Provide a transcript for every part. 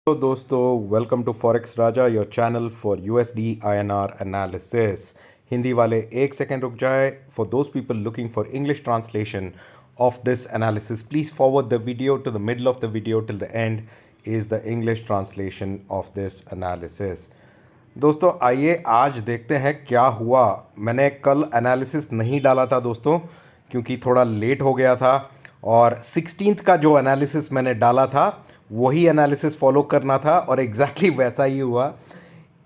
तो दोस्तों, welcome to forex Raja, your channel for USD INR analysis. Hindi वाले एक सेकेंड रुक जाए। For those people looking for English translation of this analysis, please forward the video to the middle of the video till the end is the English translation of this analysis. दोस्तों आइए आज देखते हैं क्या हुआ। मैंने कल एनालिसिस नहीं डाला था दोस्तों, क्योंकि थोड़ा लेट हो गया था, और 16th का जो एनालिसिस मैंने डाला था वही एनालिसिस फॉलो करना था, और एग्जैक्टली वैसा ही हुआ।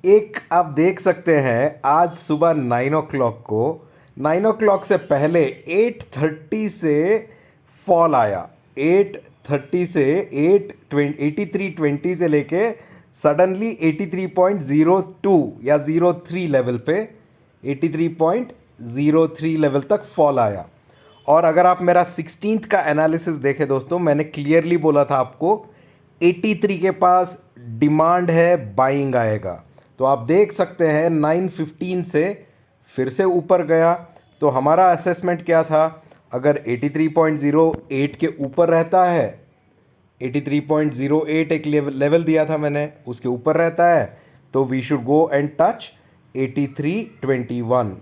एक आप देख सकते हैं, आज सुबह 9 o'clock को, 9 o'clock से पहले 8:30 से फॉल आया। 8:30 से 83.20 से लेके सडनली 83.02 या 03 लेवल पे 83.03 लेवल तक फॉल आया। और अगर आप मेरा 16th का एनालिसिस देखें दोस्तों, मैंने क्लियरली बोला था आपको 83 के पास डिमांड है, बाइंग आएगा। तो आप देख सकते हैं 9:15 से फिर से ऊपर गया। तो हमारा असेसमेंट क्या था, अगर 83.08 के ऊपर रहता है, 83.08 एक लेवल दिया था मैंने, उसके ऊपर रहता है तो we should go and touch 83.21,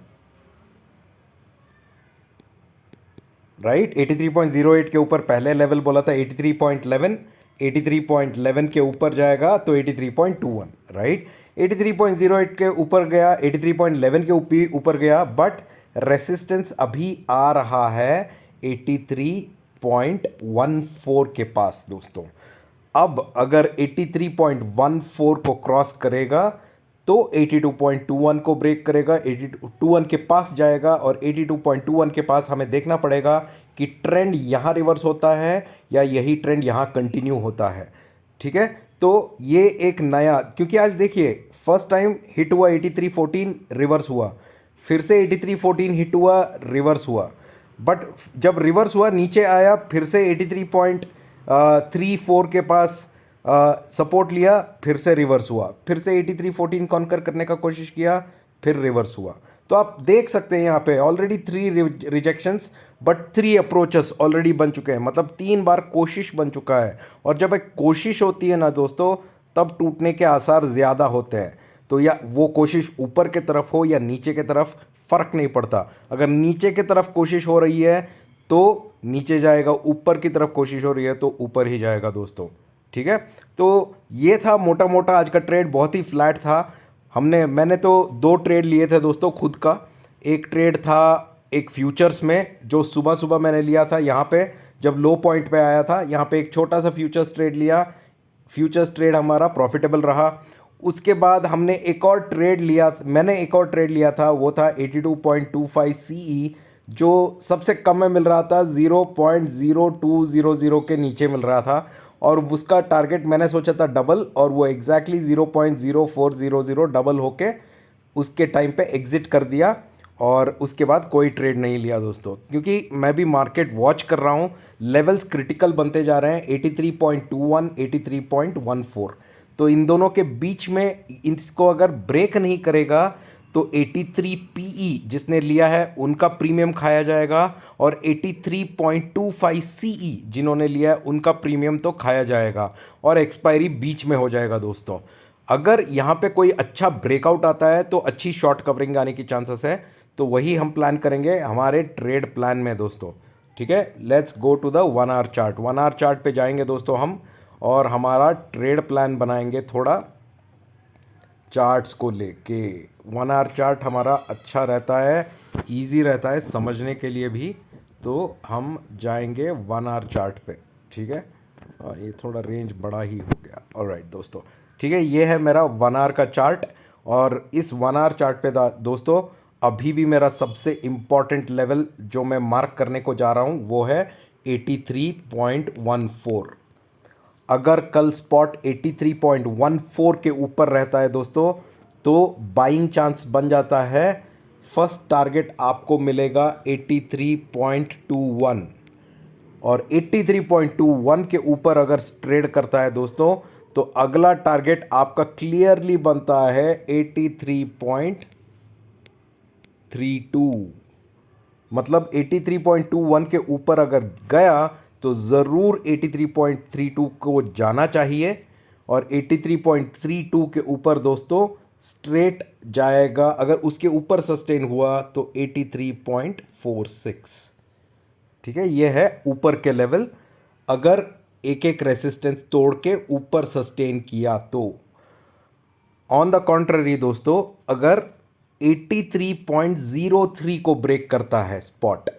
right. 83.08 के ऊपर पहले लेवल बोला था 83.11, 83.11 के ऊपर जाएगा तो 83.21, राइट। 83.08 के ऊपर गया, 83.11 के ऊपर गया, बट रेसिस्टेंस अभी आ रहा है 83.14 के पास दोस्तों। अब अगर 83.14 को क्रॉस करेगा तो 82.21 को ब्रेक करेगा, 82.21 के पास जाएगा, और 82.21 के पास हमें देखना पड़ेगा कि ट्रेंड यहाँ रिवर्स होता है या यही ट्रेंड यहाँ कंटिन्यू होता है, ठीक है। तो ये एक नया, क्योंकि आज देखिए फर्स्ट टाइम हिट हुआ 83.14, रिवर्स हुआ, फिर से 83.14 हिट हुआ, रिवर्स हुआ, बट जब रिवर्स हुआ नीचे आया, फिर से 83.34 के पास सपोर्ट लिया, फिर से रिवर्स हुआ, फिर से 83.14 कॉन्कर करने का कोशिश किया, फिर रिवर्स हुआ। तो आप देख सकते हैं यहाँ पे already 3 rejections but 3 approaches already बन चुके हैं, मतलब 3 बार कोशिश बन चुका है। और जब एक कोशिश होती है ना दोस्तों, तब टूटने के आसार ज़्यादा होते हैं। तो या वो कोशिश ऊपर के तरफ हो या नीचे के तरफ, फ़र्क नहीं पड़ता। अगर नीचे के तरफ कोशिश हो रही है तो नीचे जाएगा, ऊपर की तरफ कोशिश हो रही है तो ऊपर ही जाएगा दोस्तों, ठीक है। तो ये था मोटा मोटा आज का ट्रेड, बहुत ही फ्लैट था। मैंने तो 2 ट्रेड लिए थे दोस्तों खुद का। एक ट्रेड था एक फ्यूचर्स में, जो सुबह सुबह मैंने लिया था, यहाँ पे जब लो पॉइंट पे आया था, यहाँ पे एक छोटा सा फ्यूचर्स ट्रेड लिया। फ्यूचर्स ट्रेड हमारा प्रॉफिटेबल रहा। उसके बाद हमने एक और ट्रेड लिया, मैंने एक और ट्रेड लिया था, वो था 82.25 CE, जो सबसे कम में मिल रहा था, 0.0200 के नीचे मिल रहा था, और उसका टारगेट मैंने सोचा था डबल, और वो एग्जैक्टली 0.0400 डबल होके उसके टाइम पे एग्ज़िट कर दिया। और उसके बाद कोई ट्रेड नहीं लिया दोस्तों, क्योंकि मैं भी मार्केट वॉच कर रहा हूँ। लेवल्स क्रिटिकल बनते जा रहे हैं, 83.21, 83.14, तो इन दोनों के बीच में इसको अगर ब्रेक नहीं करेगा तो 83 PE जिसने लिया है उनका प्रीमियम खाया जाएगा, और 83.25 CE जिन्होंने लिया है उनका प्रीमियम तो खाया जाएगा, और एक्सपायरी बीच में हो जाएगा दोस्तों। अगर यहाँ पे कोई अच्छा ब्रेकआउट आता है तो अच्छी शॉर्ट कवरिंग आने की चांसेस है, तो वही हम प्लान करेंगे हमारे ट्रेड प्लान में दोस्तों, ठीक है। Let's go to the 1 hour chart. 1 hour chart पे जाएंगे दोस्तों हम, और हमारा ट्रेड प्लान बनाएंगे थोड़ा चार्ट्स को लेके। 1 आवर चार्ट हमारा अच्छा रहता है, इजी रहता है समझने के लिए भी, तो हम जाएंगे 1 आवर चार्ट पे, ठीक है। ये थोड़ा रेंज बड़ा ही हो गया, ऑलराइट दोस्तों, ठीक है। ये है मेरा 1 आवर का चार्ट, और इस 1 आवर चार्ट पे दोस्तों अभी भी मेरा सबसे इम्पॉर्टेंट लेवल जो मैं मार्क करने को जा रहा हूँ वो है 83.14। अगर कल स्पॉट 83.14 के ऊपर रहता है दोस्तों, तो बाइंग चांस बन जाता है। फर्स्ट टारगेट आपको मिलेगा 83.21, और 83.21 के ऊपर अगर ट्रेड करता है दोस्तों, तो अगला टारगेट आपका क्लियरली बनता है 83.32। मतलब 83.21 के ऊपर अगर गया तो ज़रूर 83.32 को जाना चाहिए, और 83.32 के ऊपर दोस्तों स्ट्रेट जाएगा। अगर उसके ऊपर सस्टेन हुआ तो 83.46। ठीक है, ये है ऊपर के लेवल। अगर एक एक रेसिस्टेंस तोड़ के ऊपर सस्टेन किया तो ऑन द कॉन्ट्ररी दोस्तों, अगर 83.03 को ब्रेक करता है स्पॉट,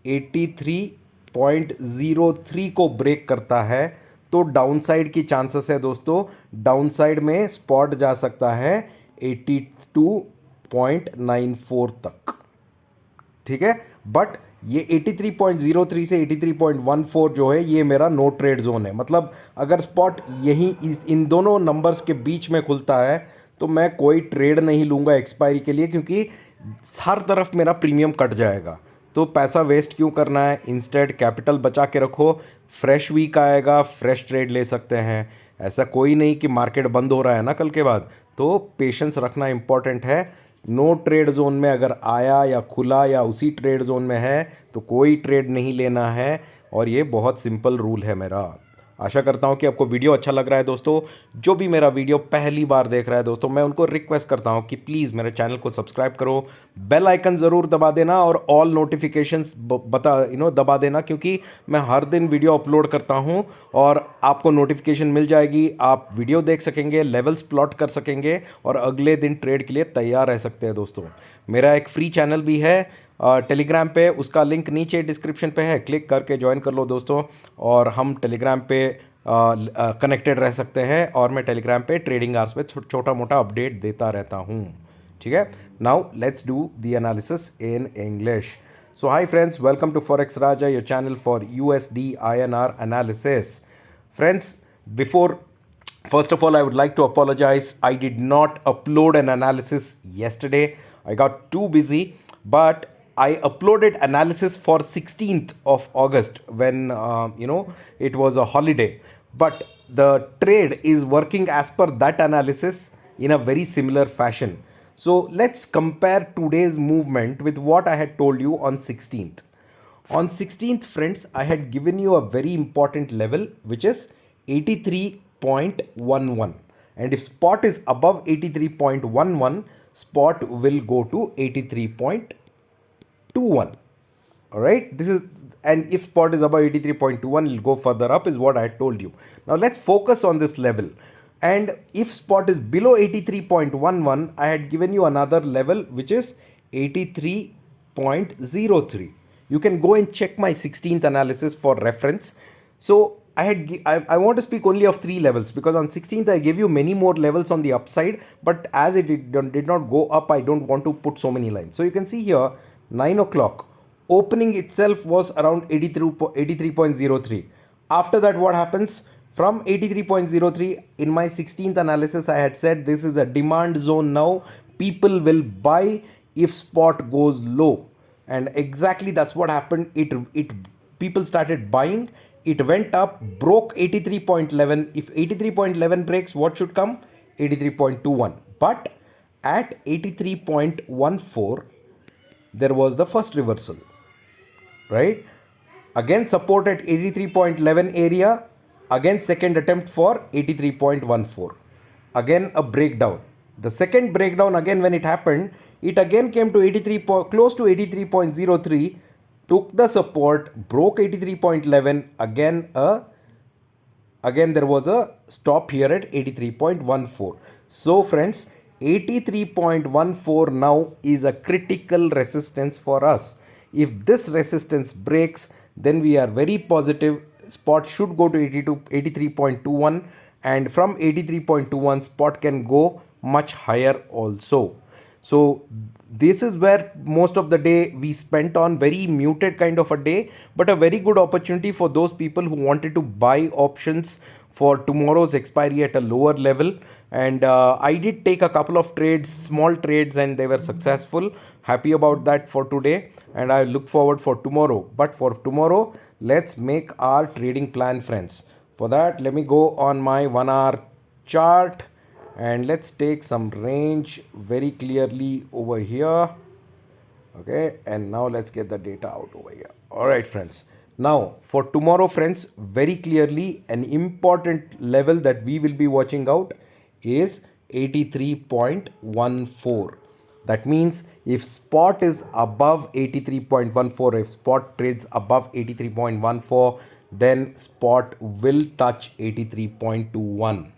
83.03 को ब्रेक करता है तो डाउनसाइड की चांसेस है दोस्तों। डाउनसाइड में स्पॉट जा सकता है 82.94 तक। ठीक है, बट ये 83.03 से 83.14 जो है ये मेरा नो ट्रेड जोन है। मतलब अगर स्पॉट यही इन दोनों नंबर्स के बीच में खुलता है तो मैं कोई ट्रेड नहीं लूँगा एक्सपायरी के लिए, क्योंकि हर तरफ मेरा प्रीमियम कट जाएगा। तो पैसा वेस्ट क्यों करना है, इंस्टेड कैपिटल बचा के रखो। फ्रेश वीक आएगा, फ्रेश ट्रेड ले सकते हैं। ऐसा कोई नहीं कि मार्केट बंद हो रहा है ना कल के बाद, तो पेशेंस रखना इंपॉर्टेंट है। नो ट्रेड जोन में अगर आया या खुला या उसी ट्रेड जोन में है तो कोई ट्रेड नहीं लेना है, और ये बहुत सिंपल रूल है मेरा। आशा करता हूँ कि आपको वीडियो अच्छा लग रहा है दोस्तों। जो भी मेरा वीडियो पहली बार देख रहा है दोस्तों, मैं उनको रिक्वेस्ट करता हूँ कि प्लीज़ मेरे चैनल को सब्सक्राइब करो, बेल आइकन ज़रूर दबा देना और ऑल नोटिफिकेशंस दबा देना, क्योंकि मैं हर दिन वीडियो अपलोड करता हूँ और आपको नोटिफिकेशन मिल जाएगी। आप वीडियो देख सकेंगे, लेवल्स प्लॉट कर सकेंगे और अगले दिन ट्रेड के लिए तैयार रह सकते हैं दोस्तों। मेरा एक फ्री चैनल भी है टेलीग्राम पे, उसका लिंक नीचे डिस्क्रिप्शन पे है, क्लिक करके ज्वाइन कर लो दोस्तों। और हम टेलीग्राम पे कनेक्टेड रह सकते हैं, और मैं टेलीग्राम पे ट्रेडिंग आवर्स पे छोटा मोटा अपडेट देता रहता हूँ। ठीक है, now let's do the analysis in English. So hi friends, welcome to forex Raja, your channel for USD INR analysis. Friends, before first of all, I would like to apologize. I did not upload an analysis yesterday. I got too busy, but I uploaded analysis for 16th of August when it was a holiday. But the trade is working as per that analysis in a very similar fashion. So let's compare today's movement with what I had told you on 16th. On 16th, friends, I had given you a very important level, which is 83.11. And if spot is above 83.11, spot will go to 83.21. All right, this is, and if spot is above 83.21, it will go further up, is what I told you. Now let's focus on this level. And if spot is below 83.11, I had given you another level, which is 83.03. You can go and check my 16th analysis for reference. So I want to speak only of 3 levels, because on 16th I gave you many more levels on the upside, but as it did not go up, I don't want to put so many lines. So you can see here 9 o'clock opening itself was around 83.03. After that, what happens? From 83.03, in my 16th analysis, I had said this is a demand zone now. People will buy if spot goes low. And exactly that's what happened. People started buying. It went up, broke 83.11. If 83.11 breaks, what should come? 83.21. But at 83.14, there was the first reversal, right? Again support at 83.11 area, again second attempt for 83.14, again a breakdown. The second breakdown, again when it happened, it again came to 83, close to 83.03, took the support, broke 83.11, again there was a stop here at 83.14. So friends, 83.14 now is a critical resistance for us. If this resistance breaks, then we are very positive spot should go to 83.21, and from 83.21 spot can go much higher also. So this is where most of the day we spent on, very muted kind of a day, but a very good opportunity for those people who wanted to buy options for tomorrow's expiry at a lower level. And I did take a couple of trades, small trades, and they were successful. Happy about that for today, and I look forward for tomorrow. But for tomorrow, let's make our trading plan, friends. For that, let me go on my 1 hour chart, and let's take some range very clearly over here. Okay, and now let's get the data out over here. All right, friends. Now, for tomorrow, friends, very clearly an important level that we will be watching out is 83.14. That means if spot is above 83.14, if spot trades above 83.14, then spot will touch 83.21.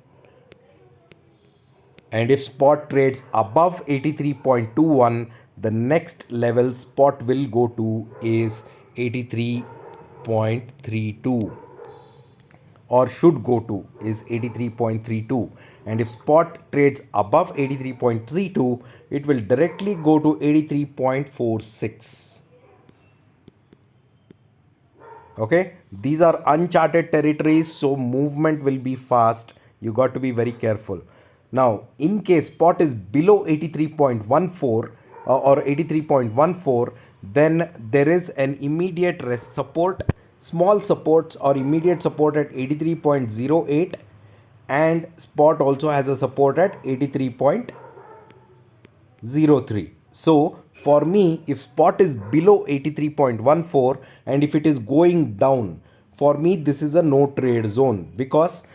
And if spot trades above 83.21, the next level spot will go to is 83.32, or should go to is 83.32. And if spot trades above 83.32, it will directly go to 83.46. Okay, these are uncharted territories, so movement will be fast. You got to be very careful. Now, in case spot is below 83.14 or 83.14, then there is an immediate support, small supports or immediate support at 83.08, and spot also has a support at 83.03. So for me, if spot is below 83.14 and if it is going down, for me this is a no trade zone, because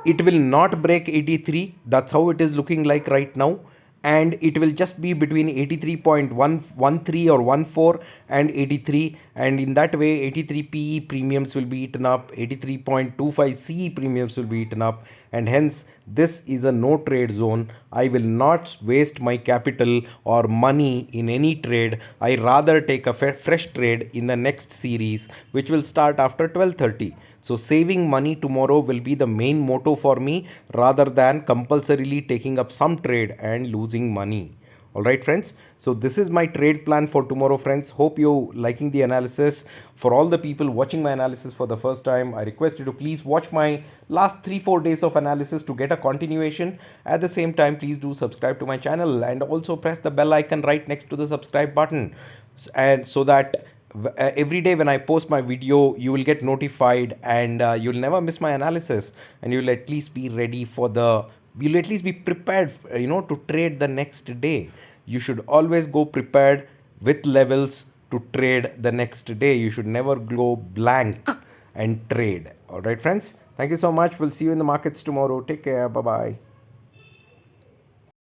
it will not break 83. That's how it is looking like right now. And it will just be between 83.113 or 14 and 83, and in that way 83 PE premiums will be eaten up, 83.25 CE premiums will be eaten up, and hence this is a no trade zone. I will not waste my capital or money in any trade. I rather take a fresh trade in the next series, which will start after 12:30. So saving money tomorrow will be the main motto for me, rather than compulsorily taking up some trade and losing money. Alright friends, so this is my trade plan for tomorrow, friends. Hope you liking the analysis. For all the people watching my analysis for the first time, I request you to please watch my last 3-4 days of analysis to get a continuation. At the same time, please do subscribe to my channel and also press the bell icon right next to the subscribe button, and so that every day when I post my video, you will get notified, and you'll never miss my analysis, and you'll at least be ready for you'll at least be prepared, to trade the next day. You should always go prepared with levels to trade the next day. You should never go blank and trade. All right, friends. Thank you so much. We'll see you in the markets tomorrow. Take care. Bye bye.